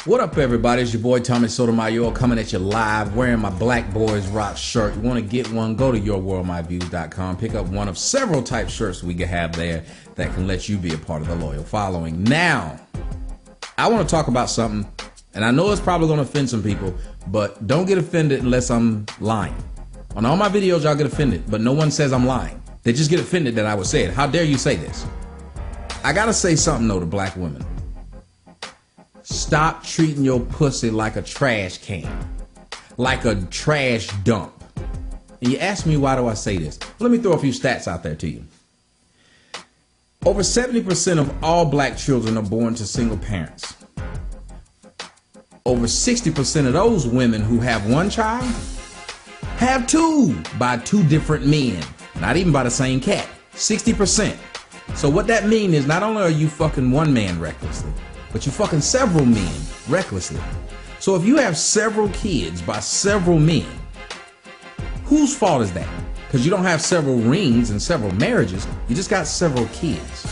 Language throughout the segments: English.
What up, everybody? It's your boy Tommy Sotomayor coming at you live wearing my Black Boys Rock shirt. You want to get one, go to yourworldmyviews.com. Pick up one of several type shirts we can have there that can let you be a part of the loyal following. Now, I want to talk about something, and I know it's probably going to offend some people, but don't get offended unless I'm lying. On all my videos, y'all get offended, but no one says I'm lying. They just get offended that I would say it. How dare you say this? I got to say something, though, to black women. Stop treating your pussy like a trash can, like a trash dump. And you ask me, why do I say this? Let me throw a few stats out there to you. Over 70% of all black children are born to single parents. Over 60% of those women who have one child have two by two different men, not even by the same cat. 60%. So what that means is not only are you fucking one man recklessly, but you fucking several men recklessly. So if you have several kids by several men, whose fault is that? Because you don't have several rings and several marriages, you just got several kids.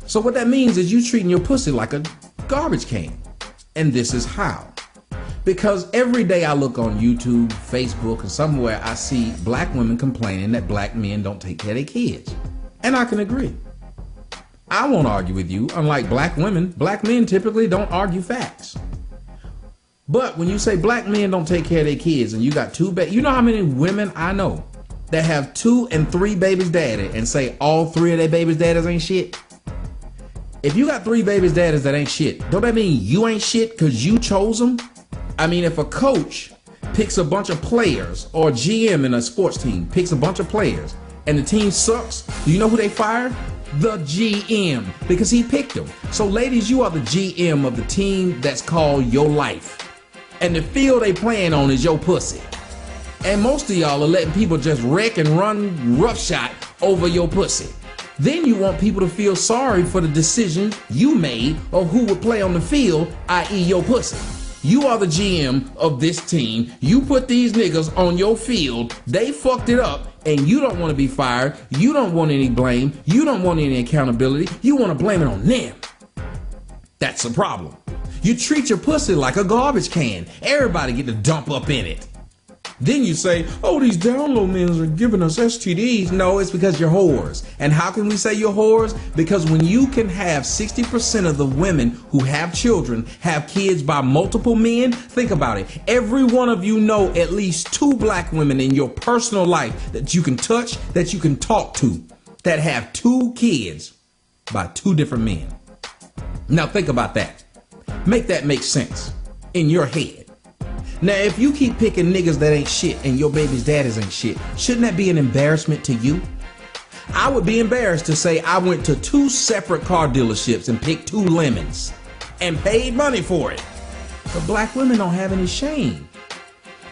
So what that means is you treating your pussy like a garbage can. And this is how. Because every day I look on YouTube, Facebook, and somewhere I see black women complaining that black men don't take care of their kids. And I can agree. I won't argue with you. Unlike black women, black men typically don't argue facts. But when you say black men don't take care of their kids and you got two babies, you know how many women I know that have 2 and 3 babies daddy and say all 3 of their babies daddies ain't shit? If you got 3 babies daddies that ain't shit, don't that mean you ain't shit because you chose them? I mean, if a coach picks a bunch of players or GM in a sports team picks a bunch of players and the team sucks, do you know who they fired? The GM, because he picked them. So ladies, you are the GM of the team that's called your life. And the field they playing on is your pussy. And most of y'all are letting people just wreck and run roughshod over your pussy. Then you want people to feel sorry for the decision you made or who would play on the field, i.e. your pussy. You are the GM of this team. You put these niggas on your field. They fucked it up. And you don't want to be fired. You don't want any blame. You don't want any accountability. You want to blame it on them. That's the problem. You treat your pussy like a garbage can. Everybody get to dump up in it. Then you say, oh, these download men are giving us STDs. No, it's because you're whores. And how can we say you're whores? Because when you can have 60% of the women who have children have kids by multiple men, think about it. Every one of you know at least 2 black women in your personal life that you can touch, that you can talk to, that have 2 kids by 2 different men. Now think about that. Make that make sense in your head. Now, if you keep picking niggas that ain't shit and your baby's daddies ain't shit, shouldn't that be an embarrassment to you? I would be embarrassed to say I went to 2 separate car dealerships and picked 2 lemons and paid money for it. But black women don't have any shame.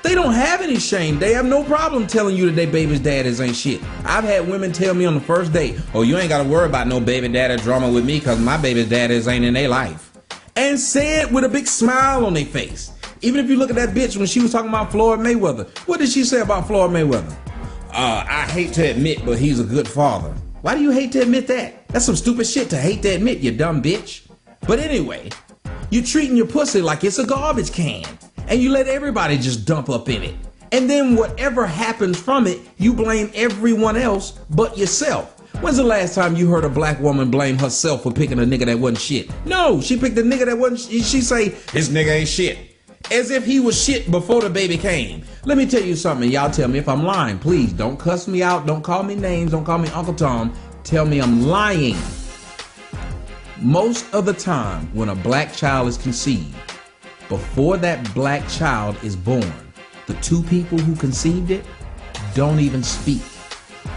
They don't have any shame. They have no problem telling you that their baby's daddies ain't shit. I've had women tell me on the first date, oh, you ain't got to worry about no baby daddy drama with me because my baby's daddies ain't in their life. And say it with a big smile on their face. Even if you look at that bitch when she was talking about Floyd Mayweather. What did she say about Floyd Mayweather? I hate to admit, but he's a good father. Why do you hate to admit that? That's some stupid shit to hate to admit, you dumb bitch. But anyway, you're treating your pussy like it's a garbage can. And you let everybody just dump up in it. And then whatever happens from it, you blame everyone else but yourself. When's the last time you heard a black woman blame herself for picking a nigga that wasn't shit? No, she picked a nigga that wasn't shit. She say, this nigga ain't shit. As if he was shit before the baby came. Let me tell you something. Y'all tell me if I'm lying. Please don't cuss me out. Don't call me names. Don't call me Uncle Tom. Tell me I'm lying. Most of the time when a black child is conceived, before that black child is born, the 2 people who conceived it don't even speak,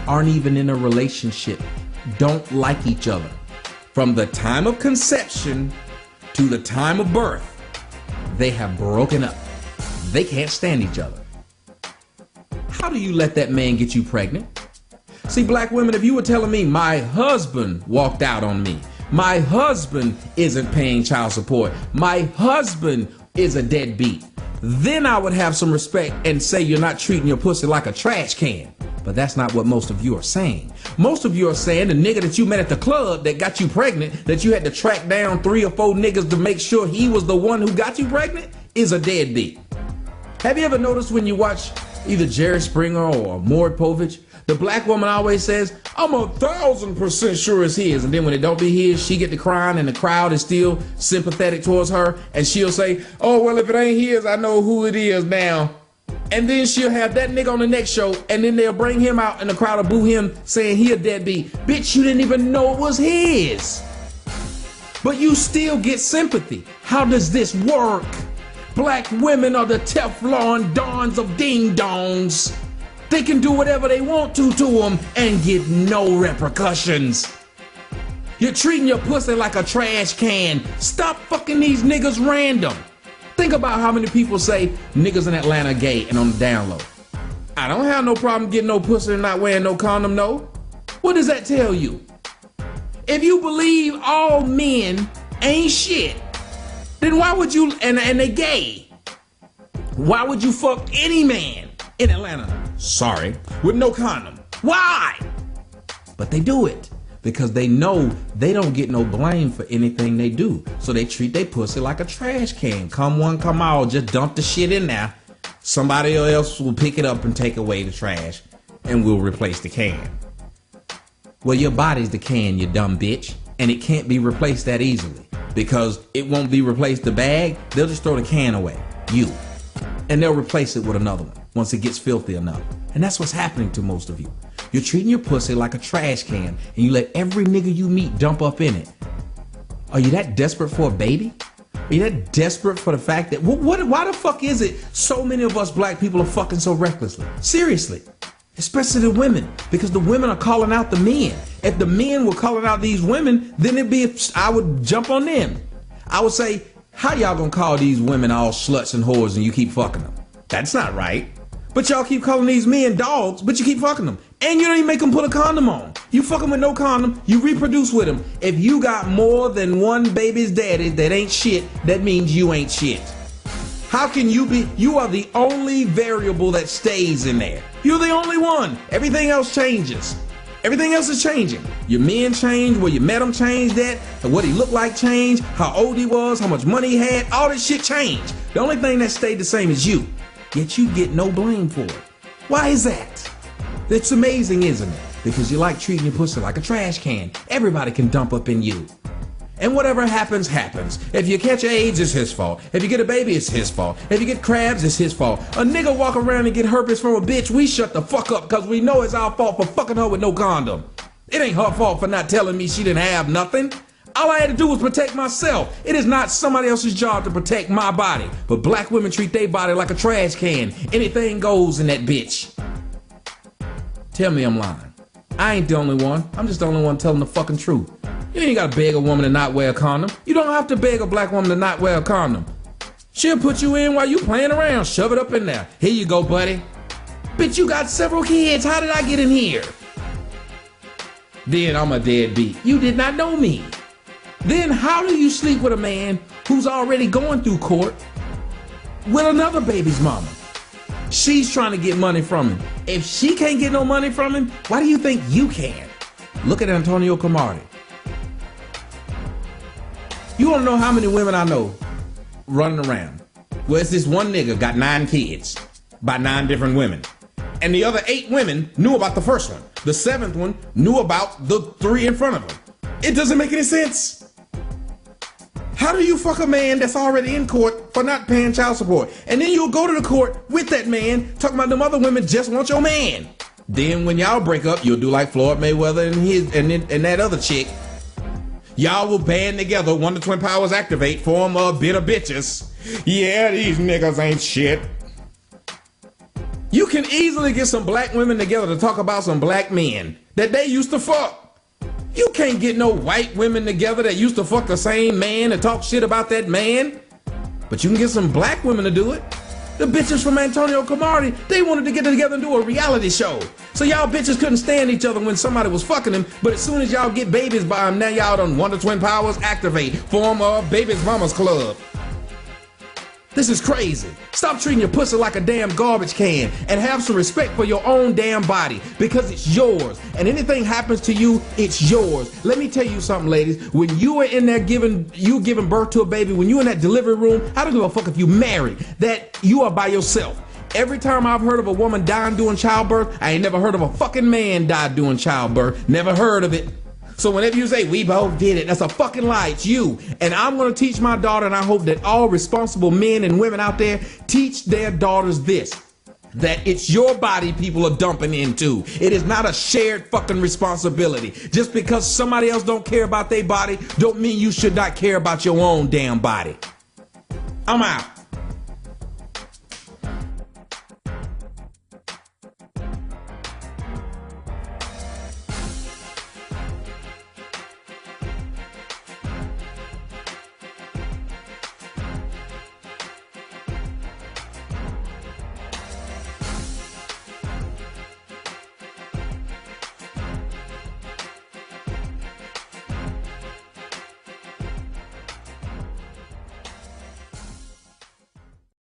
aren't even in a relationship, don't like each other. From the time of conception to the time of birth, they have broken up. They can't stand each other. How do you let that man get you pregnant? See, black women, if you were telling me my husband walked out on me, my husband isn't paying child support, my husband is a deadbeat, then I would have some respect and say you're not treating your pussy like a trash can. But that's not what most of you are saying. Most of you are saying the nigga that you met at the club that got you pregnant, that you had to track down 3 or 4 niggas to make sure he was the one who got you pregnant, is a deadbeat. Have you ever noticed when you watch either Jerry Springer or Maury Povich, the black woman always says, I'm 1,000% sure it's his. And then when it don't be his, she get to crying and the crowd is still sympathetic towards her. And she'll say, oh, well, if it ain't his, I know who it is now. And then she'll have that nigga on the next show, and then they'll bring him out and the crowd will boo him saying he a deadbeat. Bitch, you didn't even know it was his. But you still get sympathy. How does this work? Black women are the Teflon dons of ding-dongs. They can do whatever they want to them and get no repercussions. You're treating your pussy like a trash can. Stop fucking these niggas random. Think about how many people say niggas in Atlanta gay and on the down low. I don't have no problem getting no pussy and not wearing no condom, no. What does that tell you? If you believe all men ain't shit, then why would you, and they gay, why would you fuck any man in Atlanta, sorry, with no condom? Why? But they do it because they know they don't get no blame for anything they do. So they treat their pussy like a trash can. Come one, come all, just dump the shit in there. Somebody else will pick it up and take away the trash and we'll replace the can. Well, your body's the can, you dumb bitch, and it can't be replaced that easily because it won't be replaced the bag. They'll just throw the can away, you, and they'll replace it with another one once it gets filthy enough. And that's what's happening to most of you. You're treating your pussy like a trash can and you let every nigga you meet dump up in it. Are you that desperate for a baby? Are you that desperate for the fact that, why the fuck is it so many of us black people are fucking so recklessly? Seriously. Especially the women, because the women are calling out the men. If the men were calling out these women, then I would jump on them. I would say, how y'all gonna call these women all sluts and whores and you keep fucking them? That's not right. But y'all keep calling these men dogs, but you keep fucking them. And you don't even make them put a condom on. You fuck them with no condom, you reproduce with them. If you got more than one baby's daddy that ain't shit, that means you ain't shit. How can you be? You are the only variable that stays in there. You're the only one. Everything else changes. Everything else is changing. Your men change, where you met him changed that, and what he looked like changed, how old he was, how much money he had, all this shit changed. The only thing that stayed the same is you. Yet you get no blame for it. Why is that? It's amazing, isn't it? Because you like treating your pussy like a trash can. Everybody can dump up in you. And whatever happens, happens. If you catch AIDS, it's his fault. If you get a baby, it's his fault. If you get crabs, it's his fault. A nigga walk around and get herpes from a bitch, we shut the fuck up because we know it's our fault for fucking her with no condom. It ain't her fault for not telling me she didn't have nothing. All I had to do was protect myself. It is not somebody else's job to protect my body. But black women treat their body like a trash can. Anything goes in that bitch. Tell me I'm lying. I ain't the only one. I'm just the only one telling the fucking truth. You ain't gotta beg a woman to not wear a condom. You don't have to beg a black woman to not wear a condom. She'll put you in while you playing around. Shove it up in there. Here you go, buddy. Bitch, you got several kids. How did I get in here? Then I'm a deadbeat. You did not know me. Then how do you sleep with a man who's already going through court with another baby's mama? She's trying to get money from him. If she can't get no money from him, why do you think you can? Look at Antonio Cromartie. You wanna know how many women I know running around? Well, it's this one nigga got 9 kids by 9 different women. And the other 8 women knew about the first one. The 7th one knew about the 3 in front of him. It doesn't make any sense. How do you fuck a man that's already in court for not paying child support? And then you'll go to the court with that man talking about them other women just want your man. Then when y'all break up, you'll do like Floyd Mayweather and that other chick. Y'all will band together, Wonder Twin Powers activate, form a bit of bitches. Yeah, these niggas ain't shit. You can easily get some black women together to talk about some black men that they used to fuck. You can't get no white women together that used to fuck the same man and talk shit about that man. But you can get some black women to do it. The bitches from Antonio Cromartie, they wanted to get together and do a reality show. So y'all bitches couldn't stand each other when somebody was fucking them, but as soon as y'all get babies by them, now y'all done Wonder Twin Powers activate, form a babies mamas club. This is crazy. Stop treating your pussy like a damn garbage can and have some respect for your own damn body because it's yours. And anything happens to you, it's yours. Let me tell you something, ladies. When you are in there giving birth to a baby, when you're in that delivery room, I don't give a fuck if you married, that you are by yourself. Every time I've heard of a woman dying doing childbirth, I ain't never heard of a fucking man died doing childbirth. Never heard of it. So whenever you say, we both did it, that's a fucking lie. It's you. And I'm going to teach my daughter, and I hope that all responsible men and women out there teach their daughters this, that it's your body people are dumping into. It is not a shared fucking responsibility. Just because somebody else don't care about their body, don't mean you should not care about your own damn body. I'm out.